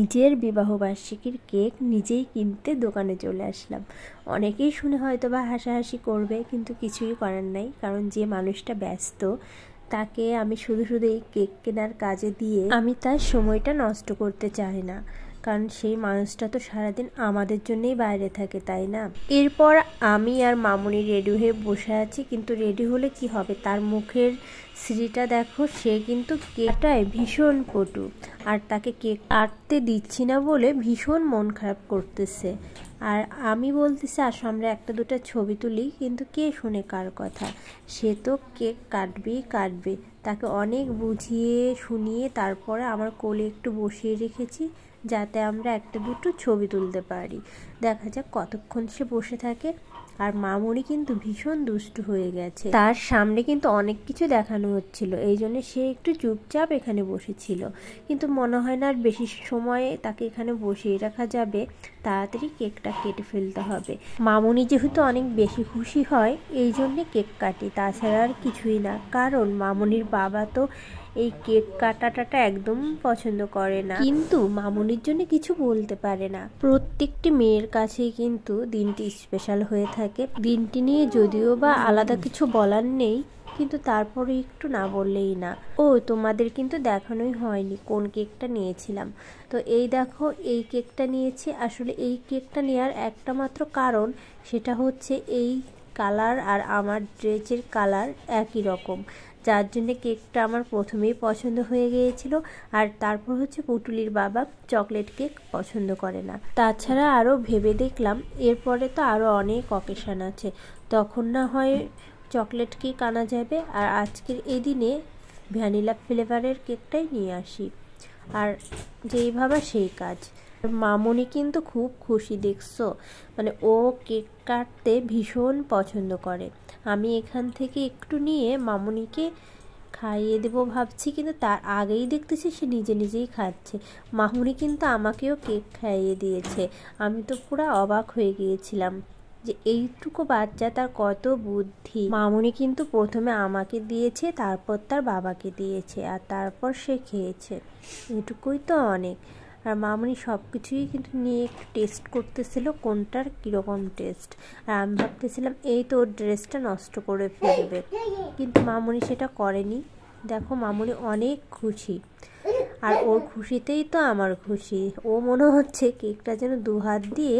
নিজের বিবাহবার্ষিকীর কেক নিজেই কিনতে দোকানে চলে আসলাম। অনেকেই শুনে হয়তো বা হাসাহাসি করবে, কিন্তু কিছুই করার নাই, কারণ যে মানুষটা ব্যস্ত তাকে আমি শুধু শুধু এই কেক কেনার কাজে দিয়ে আমি তার সময়টা নষ্ট করতে চাই না, কারণ সেই মানুষটা তো সারাদিন আমাদের জন্যই বাইরে থাকে, তাই না? এরপর আমি আর মামুনি রেডি হয়ে বসে আছি, কিন্তু রেডি হলে কি হবে, তার মুখের শ্রীটা দেখো, সে কিন্তু কেকটায় ভীষণ পটু, আর তাকে কেক কাটতে দিচ্ছি না বলে ভীষণ মন খারাপ করতেছে। আর আমি বলতেছি আসো আমরা একটা দুটো ছবি তুলি, কিন্তু কে শুনে কার কথা, সে তো কেক কাটবেই কাটবে। তাকে অনেক বুঝিয়ে শুনিয়ে তারপরে আমার কোলে একটু বসিয়ে রেখেছি, যাতে আমরা একটা দুটো ছবি তুলতে পারি। দেখা যাক কতক্ষণ সে বসে থাকে। আর মামুনি কিন্তু ভীষণ দুষ্টু হয়ে গেছে, তার সামনে কিন্তু অনেক কিছু দেখানো হচ্ছিল, এই জন্য সে একটু চুপচাপ এখানে বসেছিল। কিন্তু মনে হয় না আর বেশি সময় তাকে এখানে বসিয়ে রাখা যাবে, তাড়াতাড়ি কেকটা কেটে ফেলতে হবে। মামুনি যেহেতু অনেক বেশি খুশি হয় এই জন্যে কেক কাটি, তাছাড়া আর কিছুই না, কারণ মামুনির বাবা তো এই কেক কাটাটা একদম পছন্দ করে না, কিন্তু মামুনির জন্য কিছু বলতে পারে না। প্রত্যেকটি মেয়ের কাছেই কিন্তু দিনটি স্পেশাল হয়ে থাকে। দিনটি নিয়ে যদিও বা আলাদা কিছু বলার নেই, কিন্তু তারপরে একটু না বললেই না। ও তোমাদের কিন্তু দেখানোই হয়নি কোন কেকটা নিয়েছিলাম। তো এই দেখো, এই কেকটা নিয়েছি। আসলে এই কেকটা নেওয়ার একটা মাত্র কারণ, সেটা হচ্ছে এই কালার আর আমার ড্রেসের কালার একই রকম, যার জন্য কেকটা আমার প্রথমেই পছন্দ হয়ে গিয়েছিল। আর তারপর হচ্ছে পুটুলির বাবা চকলেট কেক পছন্দ করে না। তাছাড়া আরও ভেবে দেখলাম এরপরে তো আরও অনেক অকেশান আছে, তখন না হয় চকলেট কেক আনা যাবে, আর আজকের এই দিনে ভ্যানিলা ফ্লেভারের কেকটাই নিয়ে আসি। আর যেই ভাবা সেই কাজ। মামুনি কিন্তু খুব খুশি, দেখছো, মানে ও কেক কাটতে ভীষণ পছন্দ করে। আমি এখান থেকে একটু নিয়ে মামুনিকে খাইয়ে দেবো ভাবছি, কিন্তু তার আগেই দেখতেছি সে নিজে নিজেই খাচ্ছে। মামুনি কিন্তু আমাকেও কেক খাইয়ে দিয়েছে। আমি তো পুরো অবাক হয়ে গিয়েছিলাম যে এইটুকু বাচ্চা, তার কত বুদ্ধি। মামুনি কিন্তু প্রথমে আমাকে দিয়েছে, তারপর তার বাবাকে দিয়েছে, আর তারপর সে খেয়েছে। এটুকুই তো অনেক। আর মামুনি সব কিছুই কিন্তু নিয়ে একটু টেস্ট করতেছিল, কোনটার কীরকম টেস্ট। আর আমি ভাবতেছিলাম এই তো ওর ড্রেসটা নষ্ট করে ফেলবে, কিন্তু মামুনি সেটা করেনি। দেখো মামুনি অনেক খুশি, আর ওর খুশিতেই তো আমার খুশি। ও মনে হচ্ছে কেকটা যেন দু হাত দিয়ে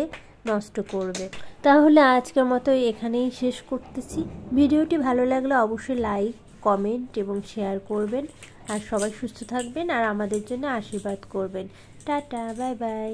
নষ্ট করবে। তাহলে আজকের মতো এখানেই শেষ করতেছি। ভিডিওটি ভালো লাগলে অবশ্যই লাইক, কমেন্ট এবং শেয়ার করবেন। আর সবাই সুস্থ থাকবেন আর আমাদের জন্য আশীর্বাদ করবেন। Tata, bye bye.